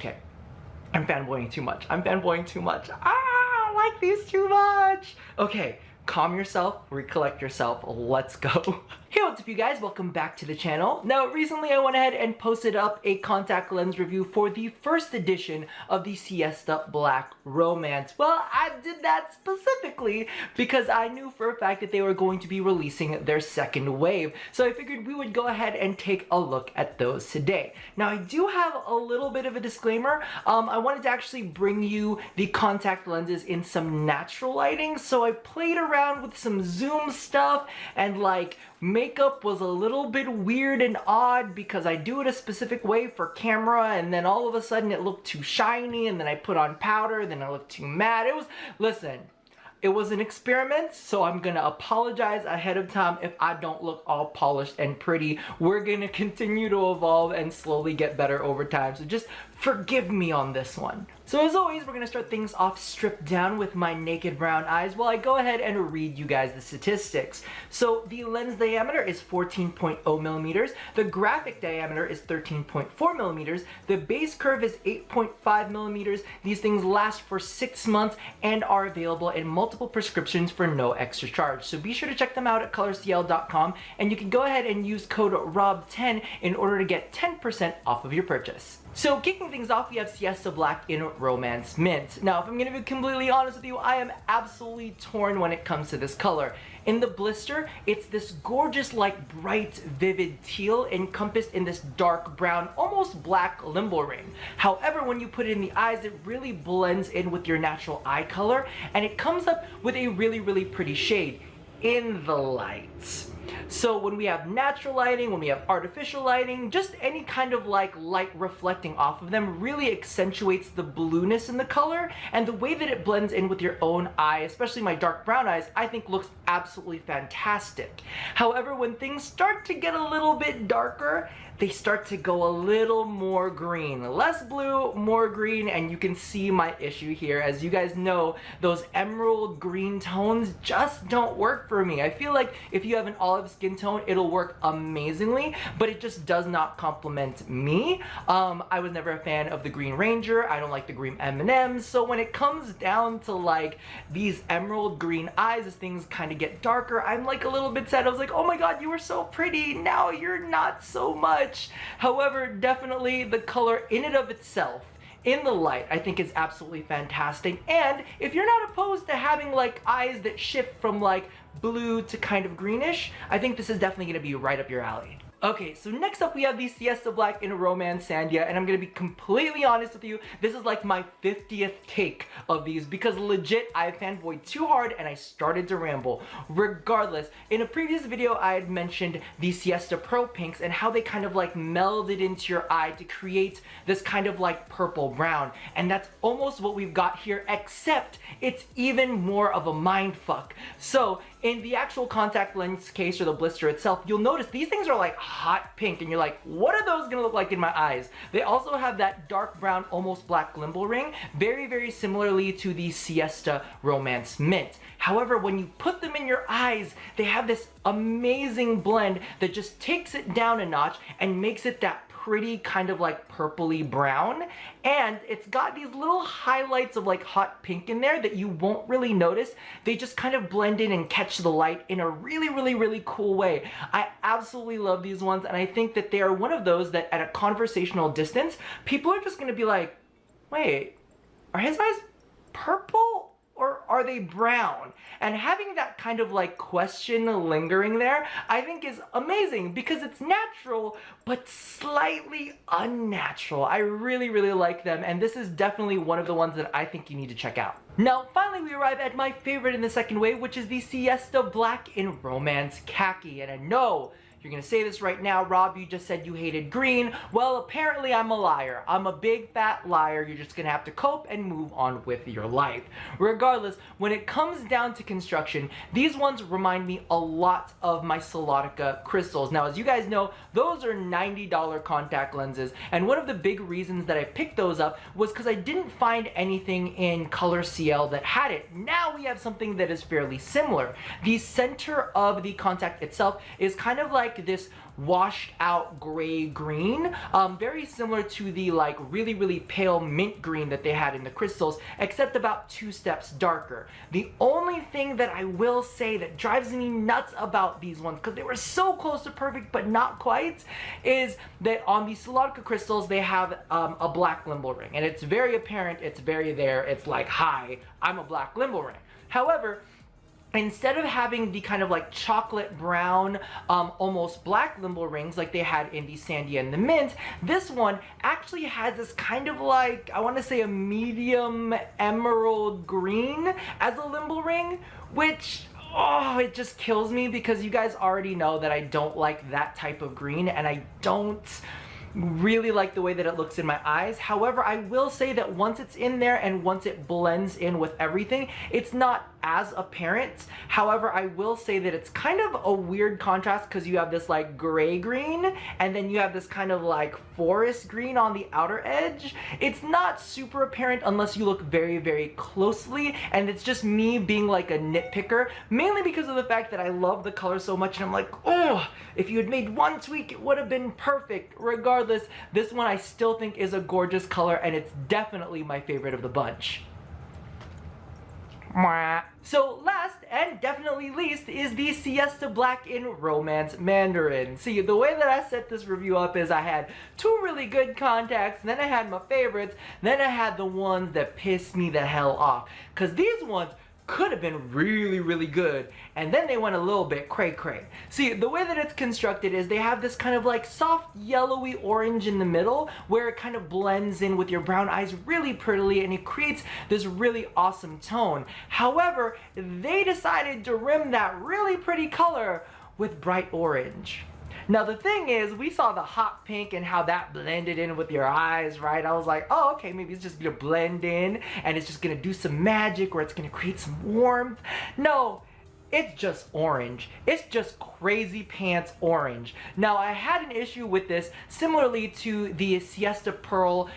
Okay, I'm fanboying too much. I'm fanboying too much. I like these too much. Okay, calm yourself, recollect yourself, let's go. Hey, what's up you guys? Welcome back to the channel. Now, recently I went ahead and posted up a contact lens review for the first edition of the Siesta Black Romance. Well, I did that specifically because I knew for a fact that they were going to be releasing their second wave. So I figured we would go ahead and take a look at those today. Now, I do have a little bit of a disclaimer. I wanted to actually bring you the contact lenses in some natural lighting. So I played around with some zoom stuff and like makeup was a little bit weird and odd because I do it a specific way for camera and then all of a sudden it looked too shiny and then I put on powder, then it looked too matte. Listen, it was an experiment, so I'm gonna apologize ahead of time if I don't look all polished and pretty. We're gonna continue to evolve and slowly get better over time, so just forgive me on this one. So as always, we're gonna start things off stripped down with my naked brown eyes while I go ahead and read you guys the statistics. So the lens diameter is 14.0 millimeters, the graphic diameter is 13.4 millimeters, the base curve is 8.5 millimeters. These things last for 6 months and are available in multiple prescriptions for no extra charge. So be sure to check them out at ColorCL.com and you can go ahead and use code ROB10 in order to get 10% off of your purchase. So kicking things off, we have Siesta Black in Romance Mint. Now, if I'm gonna be completely honest with you, I am absolutely torn when it comes to this color. In the blister, it's this gorgeous, like bright, vivid teal encompassed in this dark brown, almost black limbal ring. However, when you put it in the eyes, it really blends in with your natural eye color, and it comes up with a really, really pretty shade in the lights. So when we have natural lighting, when we have artificial lighting, just any kind of like light reflecting off of them really accentuates the blueness in the color, and the way that it blends in with your own eye, especially my dark brown eyes, I think looks absolutely fantastic. However, when things start to get a little bit darker, they start to go a little more green. Less blue, more green, and you can see my issue here. As you guys know, those emerald green tones just don't work for me. I feel like if you have an olive skin tone, it'll work amazingly, but it just does not complement me. I was never a fan of the Green Ranger. I don't like the green M&Ms, so when it comes down to like these emerald green eyes, as things kind of get darker, I'm like a little bit sad. I was like, oh my god, you were so pretty, now you're not so much. However, definitely the color in and of itself, in the light, I think is absolutely fantastic. And if you're not opposed to having like eyes that shift from like blue to kind of greenish, I think this is definitely gonna be right up your alley. Okay, so next up we have the Siesta Black in Romance Sandia, and I'm gonna be completely honest with you, this is like my 50th take of these because legit I fanboyed too hard and I started to ramble. Regardless, in a previous video I had mentioned the Siesta Pro Pinks and how they kind of like melded into your eye to create this kind of like purple brown, and that's almost what we've got here, except it's even more of a mindfuck. So in the actual contact lens case or the blister itself, you'll notice these things are like hot pink and you're like, what are those gonna look like in my eyes? They also have that dark brown, almost black limbal ring, very, very similarly to the Siesta Romance Mint. However, when you put them in your eyes, they have this amazing blend that just takes it down a notch and makes it that pretty kind of like purpley brown, and it's got these little highlights of like hot pink in there that you won't really notice. They just kind of blend in and catch the light in a really, really, really cool way. I absolutely love these ones, and I think that they are one of those that at a conversational distance, people are just gonna be like, wait, are his eyes purple? Or are they brown? And having that kind of like question lingering there, I think is amazing because it's natural, but slightly unnatural. I really, really like them, and this is definitely one of the ones that I think you need to check out. Now, finally, we arrive at my favorite in the second wave, which is the Siesta Black in Romance Khaki. And I know you're gonna say this right now, Rob, you just said you hated green. Well, apparently I'm a liar. I'm a big fat liar. You're just gonna have to cope and move on with your life. Regardless, when it comes down to construction, these ones remind me a lot of my Soulfly crystals. Now, as you guys know, those are $90 contact lenses, and one of the big reasons that I picked those up was because I didn't find anything in ColorCL that had it. Now we have something that is fairly similar. The center of the contact itself is kind of like like this washed out gray green, very similar to the like really pale mint green that they had in the crystals, except about 2 steps darker. The only thing that I will say that drives me nuts about these ones, because they were so close to perfect but not quite, is that on the Solodica crystals they have a black limbal ring, and it's very apparent, it's very there, it's like, hi, I'm a black limbal ring. However, instead of having the kind of like chocolate brown, almost black limbal rings like they had in the Sandia and the Mint, this one actually has this kind of like, I want to say a medium emerald green as a limbal ring, which, oh, it just kills me because you guys already know that I don't like that type of green, and I don't really like the way that it looks in my eyes. However, I will say that once it's in there and once it blends in with everything, it's not as apparent. However, I will say that it's kind of a weird contrast because you have this like gray green and then you have this kind of like forest green on the outer edge. It's not super apparent unless you look very closely, and it's just me being like a nitpicker, mainly because of the fact that I love the color so much and I'm like, oh, if you had made one tweak it would have been perfect. Regardless, this one I still think is a gorgeous color, and it's definitely my favorite of the bunch. So last and definitely least is the Siesta Black in Romance Mandarin. See, the way that I set this review up is I had 2 really good contacts, then I had my favorites, then I had the ones that pissed me the hell off. Because these ones could have been really good, and then they went a little bit cray-cray. See, the way that it's constructed is they have this kind of like soft yellowy orange in the middle where it kind of blends in with your brown eyes really prettily, and it creates this really awesome tone. However, they decided to rim that really pretty color with bright orange. Now the thing is, we saw the hot pink and how that blended in with your eyes, right? I was like, oh, okay, maybe it's just gonna blend in and it's just gonna do some magic, or it's gonna create some warmth. No, it's just orange. It's just crazy pants orange. Now I had an issue with this similarly to the Siesta Pearl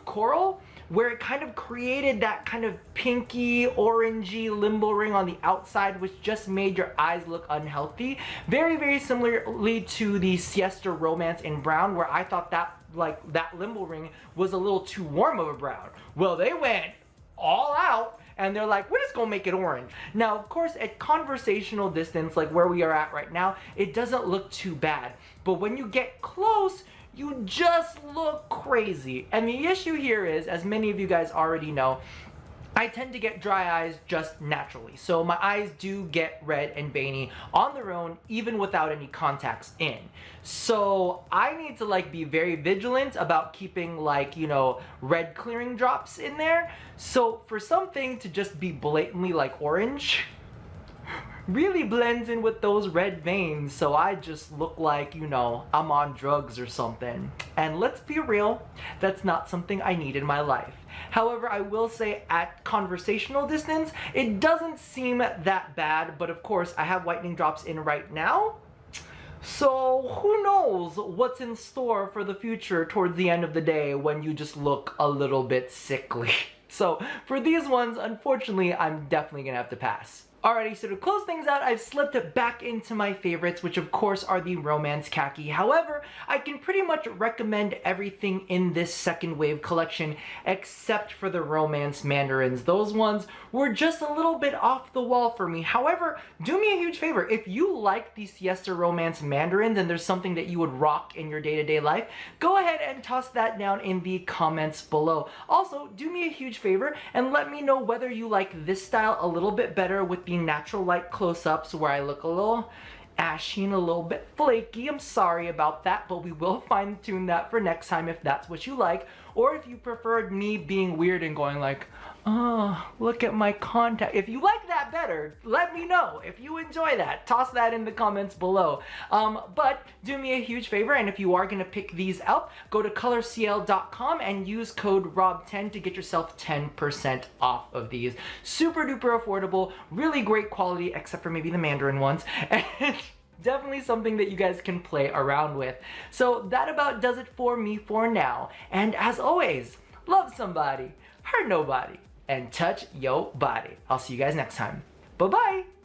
Coral, where it kind of created that kind of pinky, orangey limbal ring on the outside, which just made your eyes look unhealthy. Very similarly to the Siesta Romance in brown, where I thought that that limbal ring was a little too warm of a brown. Well, they went all out and they're like, we're just gonna make it orange. Now, of course, at conversational distance, like where we are at right now, it doesn't look too bad. But when you get close, you just look crazy. And the issue here is, as many of you guys already know, I tend to get dry eyes just naturally. So my eyes do get red and veiny on their own, even without any contacts in. So I need to like be very vigilant about keeping like, you know, red clearing drops in there. So for something to just be blatantly like orange, really blends in with those red veins, so I just look like, you know, I'm on drugs or something. And let's be real, that's not something I need in my life. However, I will say at conversational distance, it doesn't seem that bad, but of course I have whitening drops in right now. So who knows what's in store for the future towards the end of the day when you just look a little bit sickly. So for these ones, unfortunately, I'm definitely gonna have to pass. Alrighty, so to close things out, I've slipped back into my favorites, which of course are the Romance Khaki. However, I can pretty much recommend everything in this second wave collection except for the Romance Mandarins. Those ones were just a little bit off the wall for me. However, do me a huge favor. If you like the Siesta Romance Mandarins and there's something that you would rock in your day-to-day life, go ahead and toss that down in the comments below. Also, do me a huge favor and let me know whether you like this style a little bit better with the natural light close-ups where I look a little ashy and a little bit flaky. I'm sorry about that, but we will fine-tune that for next time if that's what you like. Or if you preferred me being weird and going like, oh, look at my contact. If you like that better, let me know. If you enjoy that, toss that in the comments below. But do me a huge favor, and if you are gonna pick these up, go to ColorCL.com and use code ROB10 to get yourself 10% off of these. Super duper affordable, really great quality, except for maybe the Mandarin ones. And definitely something that you guys can play around with. So that about does it for me for now. And as always, love somebody, hurt nobody, and touch yo body. I'll see you guys next time. Bye-bye.